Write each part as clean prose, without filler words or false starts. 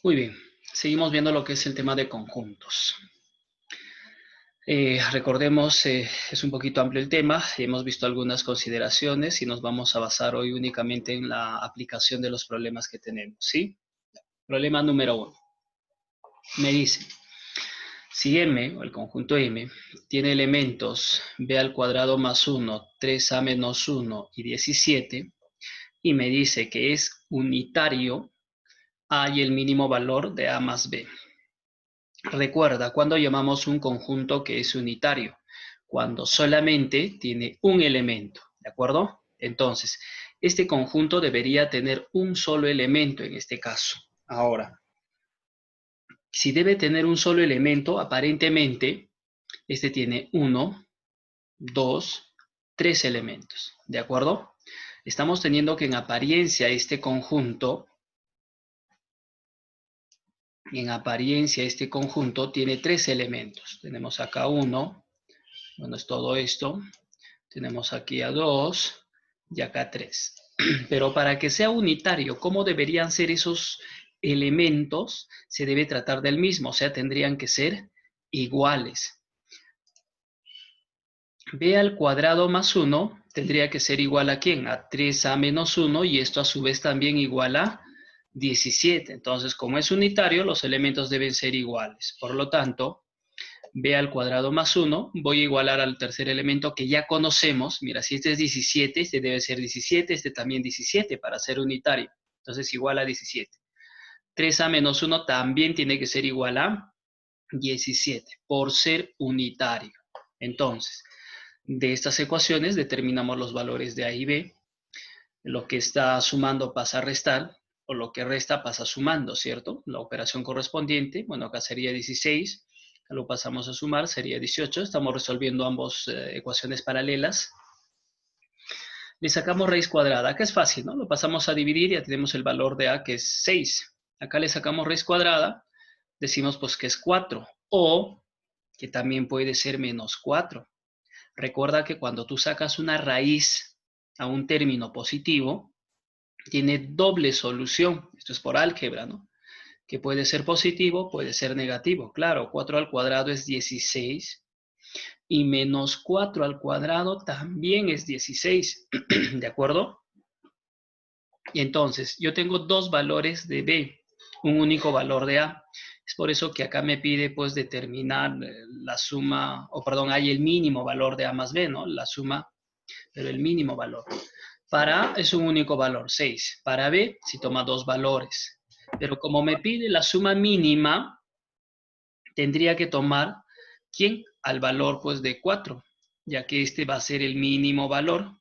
Muy bien, seguimos viendo lo que es el tema de conjuntos. Recordemos, es un poquito amplio el tema, hemos visto algunas consideraciones y nos vamos a basar hoy únicamente en la aplicación de los problemas que tenemos, ¿sí? Problema número 1. Me dice, si M, o el conjunto M, tiene elementos b al cuadrado más 1, 3a menos 1 y 17, y me dice que es unitario, hay el mínimo valor de a más b. Recuerda, cuando llamamos un conjunto que es unitario, cuando solamente tiene un elemento, ¿de acuerdo? Entonces, este conjunto debería tener un solo elemento en este caso. Ahora, si debe tener un solo elemento, aparentemente, este tiene 1, 2, 3 elementos, ¿de acuerdo? Estamos teniendo que en apariencia este conjunto tiene 3 elementos. Tenemos acá 1, bueno, es todo esto. Tenemos aquí a 2 y acá 3. Pero para que sea unitario, ¿cómo deberían ser esos elementos? Se debe tratar del mismo, o sea, tendrían que ser iguales. B al cuadrado más 1 tendría que ser igual a ¿quién? A 3a menos 1, y esto a su vez también igual a 17. Entonces, como es unitario, los elementos deben ser iguales. Por lo tanto, b al cuadrado más 1, voy a igualar al tercer elemento que ya conocemos. Mira, si este es 17, este debe ser 17, este también 17 para ser unitario. Entonces igual a 17. 3a menos 1 también tiene que ser igual a 17 por ser unitario. Entonces, de estas ecuaciones determinamos los valores de a y b. Lo que está sumando pasa a restar, o lo que resta pasa sumando, ¿cierto? La operación correspondiente, bueno, acá sería 16, lo pasamos a sumar, sería 18. Estamos resolviendo ambas ecuaciones paralelas. Le sacamos raíz cuadrada. Acá es fácil, ¿no? Lo pasamos a dividir y ya tenemos el valor de a, que es 6. Acá le sacamos raíz cuadrada, decimos pues que es 4, o que también puede ser menos 4. Recuerda que cuando tú sacas una raíz a un término positivo, tiene doble solución. Esto es por álgebra, ¿no? Que puede ser positivo, puede ser negativo. Claro, 4 al cuadrado es 16 y menos 4 al cuadrado también es 16. ¿De acuerdo? Y entonces, yo tengo dos valores de B, un único valor de A. Es por eso que acá me pide pues determinar la suma, o perdón, hay el mínimo valor de A más B, ¿no? La suma, pero el mínimo valor. Para A es un único valor, 6. Para B, si toma dos valores. Pero como me pide la suma mínima, tendría que tomar, ¿quién? Al valor pues de 4, ya que este va a ser el mínimo valor.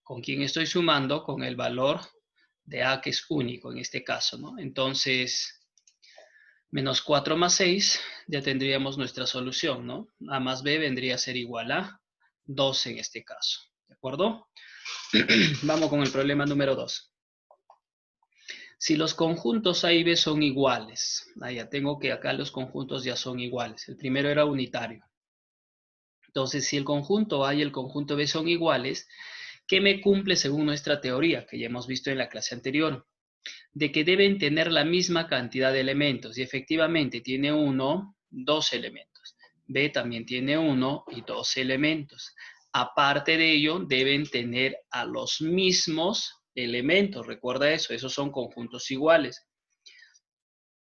¿Con quién estoy sumando? Con el valor de A, que es único en este caso, ¿no? Entonces, menos 4 más 6, ya tendríamos nuestra solución, ¿no? A más B vendría a ser igual a 12 en este caso, ¿de acuerdo? Vamos con el problema número 2. Si los conjuntos A y B son iguales, ya tengo que acá los conjuntos ya son iguales. El primero era unitario. Entonces, si el conjunto A y el conjunto B son iguales, ¿qué me cumple según nuestra teoría, que ya hemos visto en la clase anterior? De que deben tener la misma cantidad de elementos. Y efectivamente tiene 1, 2 elementos. B también tiene 1 y 2 elementos. Aparte de ello, deben tener a los mismos elementos. Recuerda eso, esos son conjuntos iguales.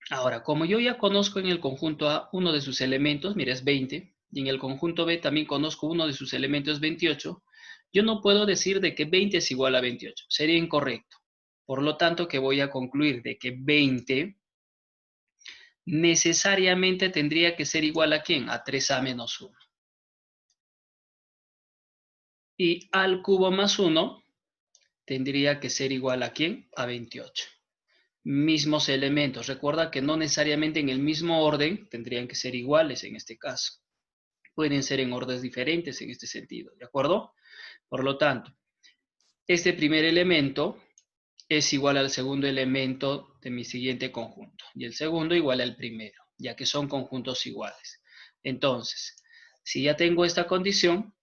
Ahora, como yo ya conozco en el conjunto A uno de sus elementos, mira, es 20, y en el conjunto B también conozco uno de sus elementos, 28, yo no puedo decir de que 20 es igual a 28. Sería incorrecto. Por lo tanto, que voy a concluir de que 20 necesariamente tendría que ser igual a ¿quién? A 3a menos 1. Y al cubo más 1 tendría que ser igual a ¿quién? A 28. Mismos elementos. Recuerda que no necesariamente en el mismo orden tendrían que ser iguales en este caso. Pueden ser en órdenes diferentes en este sentido, ¿de acuerdo? Por lo tanto, este primer elemento es igual al segundo elemento de mi siguiente conjunto, y el segundo igual al primero, ya que son conjuntos iguales. Entonces, si ya tengo esta condición,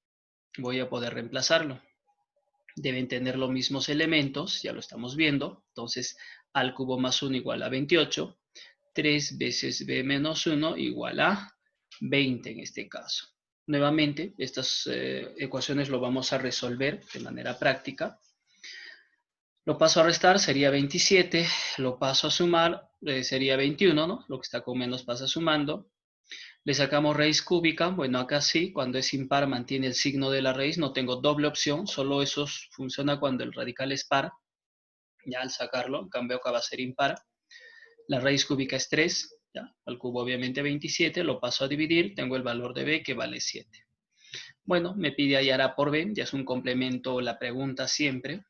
voy a poder reemplazarlo. Deben tener los mismos elementos, ya lo estamos viendo. Entonces, al cubo más 1 igual a 28. 3 veces b menos 1 igual a 20 en este caso. Nuevamente, estas ecuaciones lo vamos a resolver de manera práctica. Lo paso a restar, sería 27. Lo paso a sumar, sería 21, ¿no? Lo que está con menos pasa sumando. Le sacamos raíz cúbica. Bueno, acá sí, cuando es impar mantiene el signo de la raíz. No tengo doble opción, solo eso funciona cuando el radical es par. Ya al sacarlo, en cambio acá va a ser impar. La raíz cúbica es 3, ¿ya? Al cubo obviamente 27, lo paso a dividir, tengo el valor de b que vale 7. Bueno, me pide hallar a por b, ya es un complemento la pregunta siempre.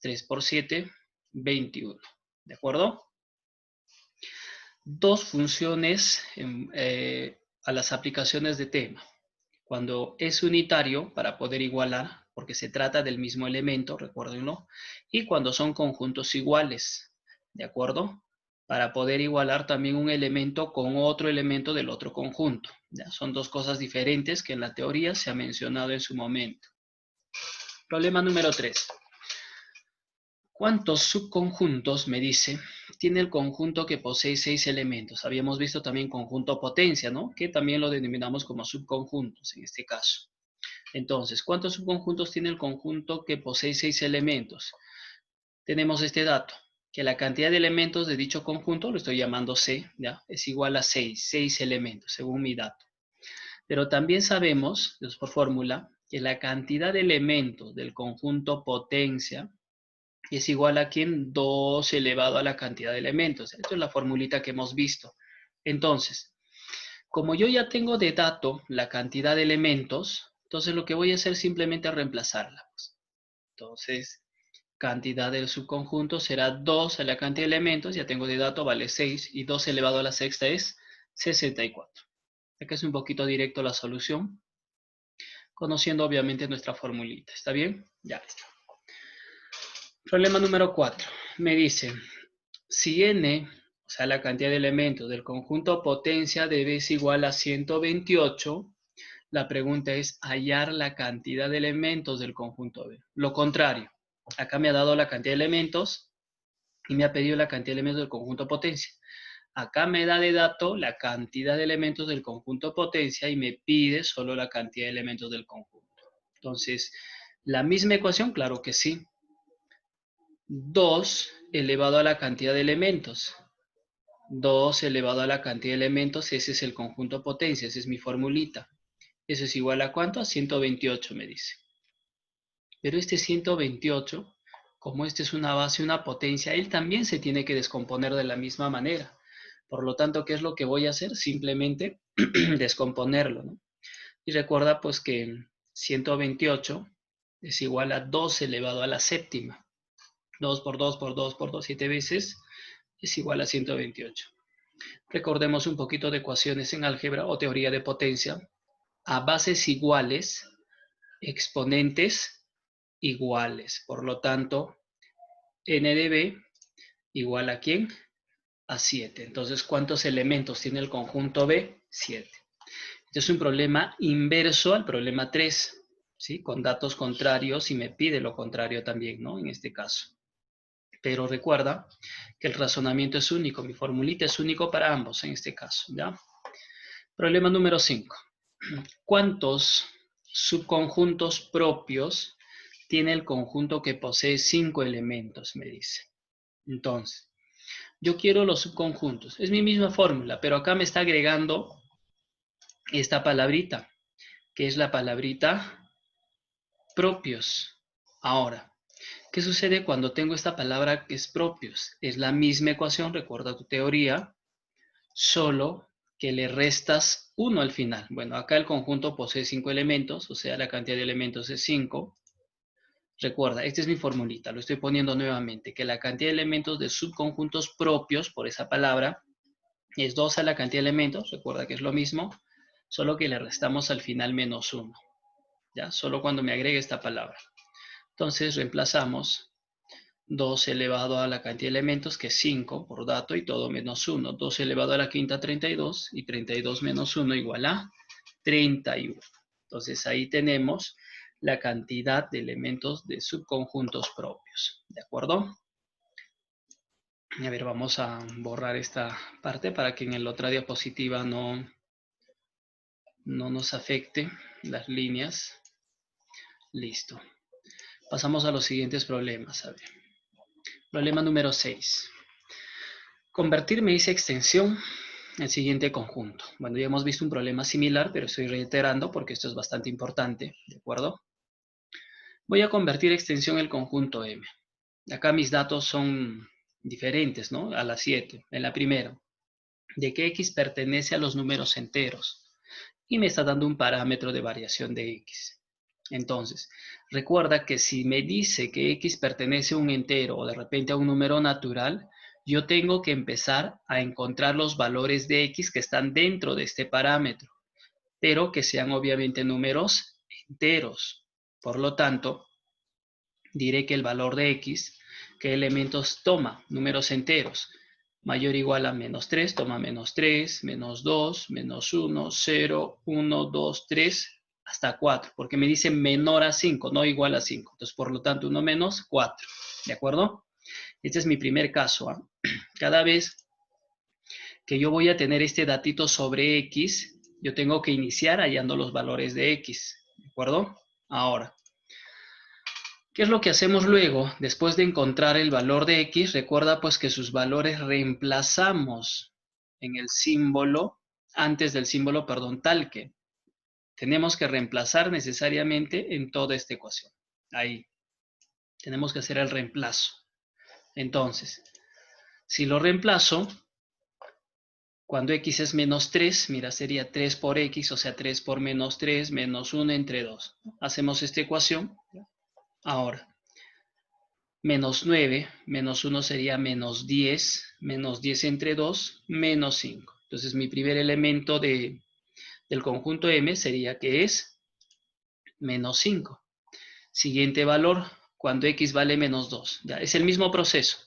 3 por 7, 21. ¿De acuerdo? Dos funciones a las aplicaciones de tema. Cuando es unitario, para poder igualar, porque se trata del mismo elemento, recuérdenlo, y cuando son conjuntos iguales, ¿de acuerdo? Para poder igualar también un elemento con otro elemento del otro conjunto. ¿Ya? Son dos cosas diferentes que en la teoría se ha mencionado en su momento. Problema número 3. ¿Cuántos subconjuntos, me dice, tiene el conjunto que posee 6 elementos? Habíamos visto también conjunto potencia, ¿no? Que también lo denominamos como subconjuntos en este caso. Entonces, ¿cuántos subconjuntos tiene el conjunto que posee 6 elementos? Tenemos este dato, que la cantidad de elementos de dicho conjunto, lo estoy llamando C, ¿ya? Es igual a 6 elementos, según mi dato. Pero también sabemos, por fórmula, que la cantidad de elementos del conjunto potencia es igual a ¿quién? 2 elevado a la cantidad de elementos. Esto es la formulita que hemos visto. Entonces, como yo ya tengo de dato la cantidad de elementos, entonces lo que voy a hacer es simplemente reemplazarla. Pues. Entonces, cantidad del subconjunto será 2 a la cantidad de elementos, ya tengo de dato, vale 6, y 2 elevado a la sexta es 64. Acá es un poquito directo la solución, conociendo obviamente nuestra formulita. ¿Está bien? Ya está. Problema número 4. Me dice, si n, o sea, la cantidad de elementos del conjunto potencia de b es igual a 128, la pregunta es hallar la cantidad de elementos del conjunto B. Lo contrario, acá me ha dado la cantidad de elementos y me ha pedido la cantidad de elementos del conjunto potencia. Acá me da de dato la cantidad de elementos del conjunto potencia y me pide solo la cantidad de elementos del conjunto. Entonces, ¿la misma ecuación? Claro que sí. 2 elevado a la cantidad de elementos. 2 elevado a la cantidad de elementos, ese es el conjunto potencia, esa es mi formulita. Eso es igual a ¿cuánto? A 128 me dice. Pero este 128, como este es una base, una potencia, él también se tiene que descomponer de la misma manera. Por lo tanto, ¿qué es lo que voy a hacer? Simplemente descomponerlo, ¿no? Y recuerda pues que 128 es igual a 2 elevado a la séptima. 2 por 2 por 2 por 2, 7 veces, es igual a 128. Recordemos un poquito de ecuaciones en álgebra o teoría de potencia. A bases iguales, exponentes iguales. Por lo tanto, n de b igual a ¿quién? A 7. Entonces, ¿cuántos elementos tiene el conjunto B? 7. Este es un problema inverso al problema 3, ¿sí? Con datos contrarios y me pide lo contrario también, ¿no? En este caso. Pero recuerda que el razonamiento es único, mi formulita es único para ambos en este caso, ¿ya? Problema número 5. ¿Cuántos subconjuntos propios tiene el conjunto que posee 5 elementos? Me dice. Entonces, yo quiero los subconjuntos. Es mi misma fórmula, pero acá me está agregando esta palabrita, que es la palabrita propios. Ahora, ¿qué sucede cuando tengo esta palabra que es propios? Es la misma ecuación, recuerda tu teoría, solo que le restas 1 al final. Bueno, acá el conjunto posee 5 elementos, o sea, la cantidad de elementos es 5. Recuerda, esta es mi formulita, lo estoy poniendo nuevamente, que la cantidad de elementos de subconjuntos propios, por esa palabra, es 2 a la cantidad de elementos, recuerda que es lo mismo, solo que le restamos al final menos 1. ¿Ya? Solo cuando me agregue esta palabra. Entonces reemplazamos 2 elevado a la cantidad de elementos, que es 5 por dato, y todo menos 1. 2 elevado a la quinta, 32, y 32 menos 1 igual a 31. Entonces ahí tenemos la cantidad de elementos de subconjuntos propios. ¿De acuerdo? A ver, vamos a borrar esta parte para que en la otra diapositiva no nos afecte las líneas. Listo. Pasamos a los siguientes problemas. A ver. Problema número 6. Convertir me dice extensión el siguiente conjunto. Bueno, ya hemos visto un problema similar, pero estoy reiterando porque esto es bastante importante, ¿de acuerdo? Voy a convertir extensión el conjunto M. Acá mis datos son diferentes, ¿no? A la 7, en la primera. De que X pertenece a los números enteros. Y me está dando un parámetro de variación de X. Entonces, recuerda que si me dice que X pertenece a un entero o de repente a un número natural, yo tengo que empezar a encontrar los valores de X que están dentro de este parámetro, pero que sean obviamente números enteros. Por lo tanto, diré que el valor de X, ¿qué elementos toma? Números enteros. Mayor o igual a menos 3, toma menos 3, menos 2, menos 1, 0, 1, 2, 3, hasta 4, porque me dice menor a 5, no igual a 5. Entonces, por lo tanto, 1 menos 4. ¿De acuerdo? Este es mi primer caso. Cada vez que yo voy a tener este datito sobre X, yo tengo que iniciar hallando los valores de X. ¿De acuerdo? Ahora, ¿qué es lo que hacemos luego? Después de encontrar el valor de X, recuerda pues que sus valores reemplazamos en el símbolo, antes del símbolo, perdón, tal que. Tenemos que reemplazar necesariamente en toda esta ecuación. Ahí. Tenemos que hacer el reemplazo. Entonces, si lo reemplazo, cuando X es menos 3, mira, sería 3 por X, o sea, 3 por menos 3, menos 1 entre 2. Hacemos esta ecuación. Ahora, menos 9, menos 1 sería menos 10 entre 2, menos 5. Entonces mi primer elemento del conjunto M sería que es menos 5. Siguiente valor, cuando X vale menos 2. Ya, es el mismo proceso.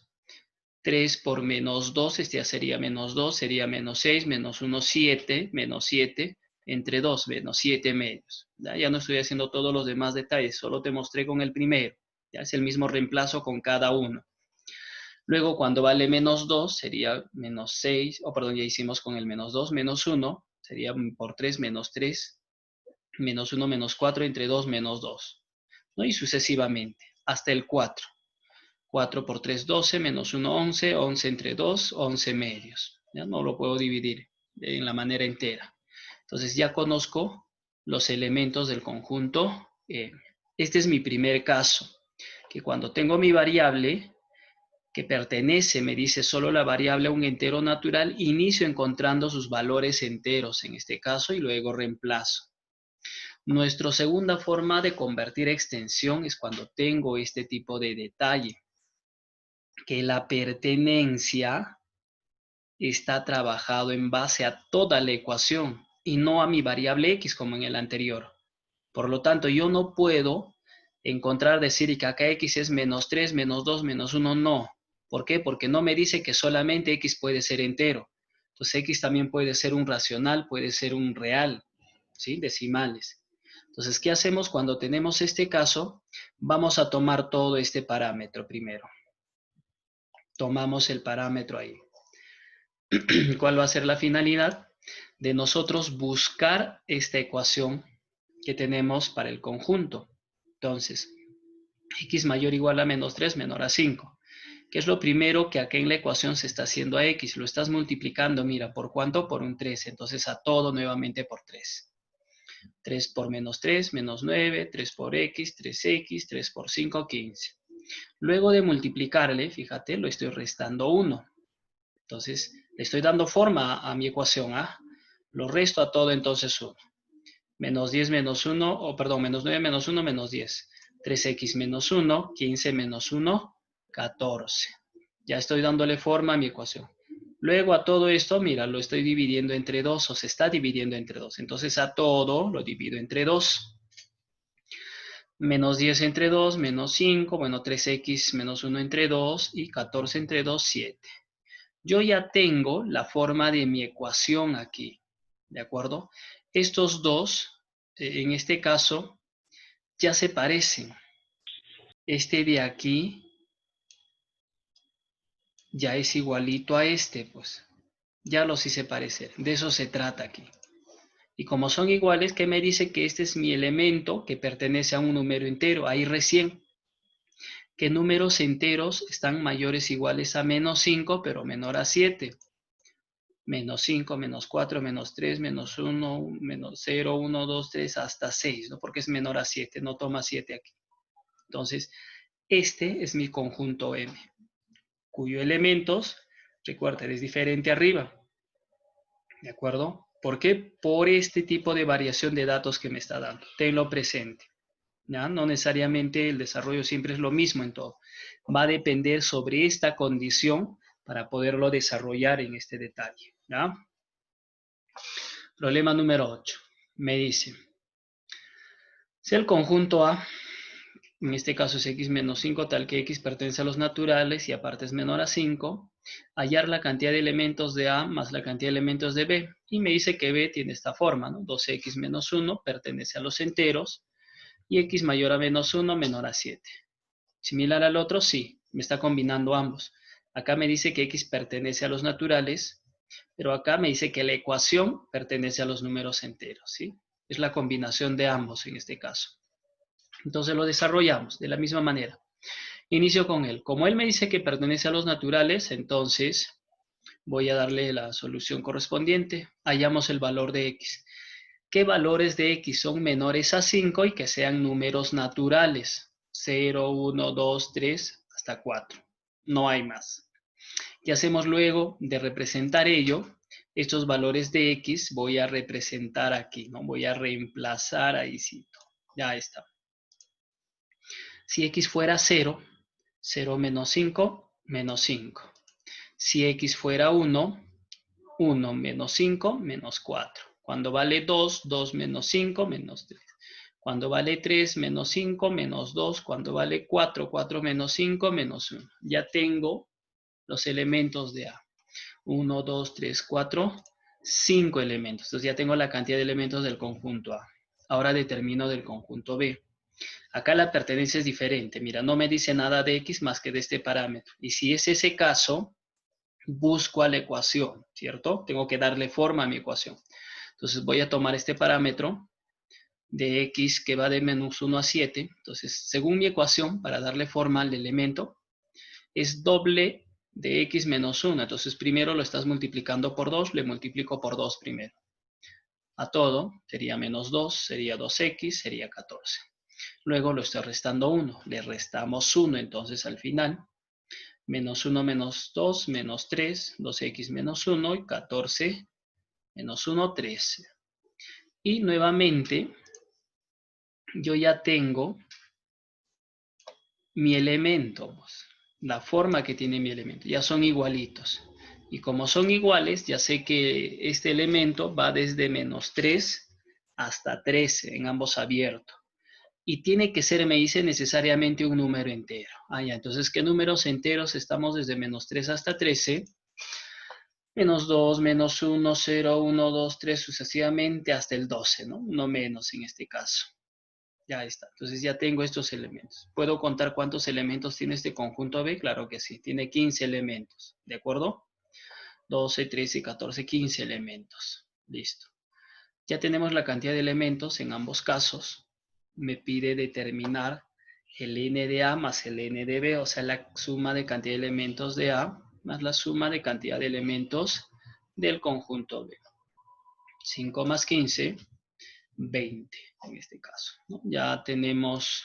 3 por menos 2, este ya sería menos 2, sería menos 6, menos 1, 7, menos 7, entre 2, menos 7 medios. Ya no estoy haciendo todos los demás detalles, solo te mostré con el primero. Ya es el mismo reemplazo con cada uno. Luego, cuando vale menos 2, sería menos 6, perdón, ya hicimos con el menos 2, menos 1, sería por 3, menos 1, menos 4, entre 2, menos 2, ¿no? Y sucesivamente, hasta el 4. 4 por 3, 12, menos 1, 11, 11 entre 2, 11 medios. ¿Ya? No lo puedo dividir en la manera entera. Entonces ya conozco los elementos del conjunto. Este es mi primer caso, que cuando tengo mi variable que pertenece, me dice solo la variable a un entero natural, inicio encontrando sus valores enteros en este caso y luego reemplazo. Nuestra segunda forma de convertir extensión es cuando tengo este tipo de detalle, que la pertenencia está trabajado en base a toda la ecuación y no a mi variable x como en el anterior. Por lo tanto, yo no puedo encontrar, decir que acá x es menos 3, menos 2, menos 1, no. ¿Por qué? Porque no me dice que solamente x puede ser entero. Entonces x también puede ser un racional, puede ser un real, ¿sí? Decimales. Entonces, ¿qué hacemos cuando tenemos este caso? Vamos a tomar todo este parámetro primero. Tomamos el parámetro ahí. ¿Cuál va a ser la finalidad? De nosotros buscar esta ecuación que tenemos para el conjunto. Entonces, x mayor o igual a menos 3 menor a 5. ¿Qué es lo primero que acá en la ecuación se está haciendo a x? Lo estás multiplicando, mira, ¿por cuánto? Por un 3. Entonces, a todo nuevamente por 3. 3 por menos 3, menos 9, 3 por x, 3x, 3 por 5, 15. Luego de multiplicarle, fíjate, lo estoy restando 1. Entonces, le estoy dando forma a mi ecuación. ¿Ah? Lo resto a todo entonces 1. Menos 10 menos 1, perdón, menos 9 menos 1, menos 10. 3x menos 1, 15 menos 1, 14. Ya estoy dándole forma a mi ecuación. Luego a todo esto, mira, lo estoy dividiendo entre 2 o se está dividiendo entre 2. Entonces a todo lo divido entre 2. Menos 10 entre 2, menos 5, bueno, 3x menos 1 entre 2 y 14 entre 2, 7. Yo ya tengo la forma de mi ecuación aquí, ¿de acuerdo? Estos dos, en este caso, ya se parecen. Este de aquí ya es igualito a este, pues. Ya los hice parecer. De eso se trata aquí. Y como son iguales, ¿qué me dice? Que este es mi elemento que pertenece a un número entero. Ahí recién. ¿Qué números enteros están mayores o iguales a menos 5, pero menor a 7? Menos 5, menos 4, menos 3, menos 1, menos 0, 1, 2, 3, hasta 6, ¿no? Porque es menor a 7, no toma 7 aquí. Entonces, este es mi conjunto M, cuyo elementos, recuerda, es diferente arriba. ¿De acuerdo? ¿Por qué? Por este tipo de variación de datos que me está dando. Tenlo presente. ¿Ya? No necesariamente el desarrollo siempre es lo mismo en todo. Va a depender sobre esta condición para poderlo desarrollar en este detalle. ¿Ya? Problema número 8. Me dice, si el conjunto A, en este caso es x menos 5, tal que x pertenece a los naturales y aparte es menor a 5, hallar la cantidad de elementos de A más la cantidad de elementos de B. Y me dice que B tiene esta forma, ¿no? 2x menos 1 pertenece a los enteros y x mayor a menos 1 menor a 7. Similar al otro, sí, me está combinando ambos. Acá me dice que x pertenece a los naturales, pero acá me dice que la ecuación pertenece a los números enteros, ¿sí? Es la combinación de ambos en este caso. Entonces lo desarrollamos de la misma manera. Inicio con él. Como él me dice que pertenece a los naturales, entonces voy a darle la solución correspondiente. Hallamos el valor de x. ¿Qué valores de x son menores a 5 y que sean números naturales? 0, 1, 2, 3, hasta 4. No hay más. ¿Qué hacemos luego de representar ello? Estos valores de x voy a representar aquí, ¿no? Voy a reemplazar ahí, sí. Ya está. Si x fuera 0, 0 menos 5, menos 5. Si x fuera 1, 1 menos 5, menos 4. Cuando vale 2, 2 menos 5, menos 3. Cuando vale 3, menos 5, menos 2. Cuando vale 4, 4 menos 5, menos 1. Ya tengo los elementos de A. 1, 2, 3, 4, 5 elementos. Entonces ya tengo la cantidad de elementos del conjunto A. Ahora determino del conjunto B. Acá la pertenencia es diferente. Mira, no me dice nada de X más que de este parámetro. Y si es ese caso, busco a la ecuación, ¿cierto? Tengo que darle forma a mi ecuación. Entonces voy a tomar este parámetro de X que va de menos 1 a 7. Entonces, según mi ecuación, para darle forma al elemento, es doble de X menos 1. Entonces, primero lo estás multiplicando por 2, le multiplico por 2 primero. A todo, sería menos 2, sería 2X, sería 14. Luego lo estoy restando 1, le restamos 1, entonces al final, menos 1 menos 2, menos 3, 2x menos 1 y 14 menos 1, 13. Y nuevamente, yo ya tengo mi elemento, la forma que tiene mi elemento, ya son igualitos. Y como son iguales, ya sé que este elemento va desde menos 3 hasta 13, en ambos abiertos. Y tiene que ser, me dice, necesariamente un número entero. Ya, entonces, ¿qué números enteros estamos desde menos 3 hasta 13? Menos 2, menos 1, 0, 1, 2, 3, sucesivamente hasta el 12, ¿no? No menos en este caso. Ya está. Entonces ya tengo estos elementos. ¿Puedo contar cuántos elementos tiene este conjunto B? Claro que sí. Tiene 15 elementos. ¿De acuerdo? 12, 13, 14, 15 elementos. Listo. Ya tenemos la cantidad de elementos en ambos casos. Me pide determinar el n de A más el n de B, o sea, la suma de cantidad de elementos de A más la suma de cantidad de elementos del conjunto B. 5 más 15, 20 en este caso, ¿no? Ya tenemos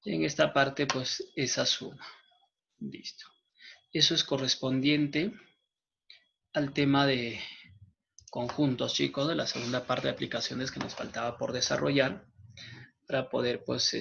en esta parte pues esa suma. Listo. Eso es correspondiente al tema de conjuntos, chicos, de la segunda parte de aplicaciones que nos faltaba por desarrollar para poder pues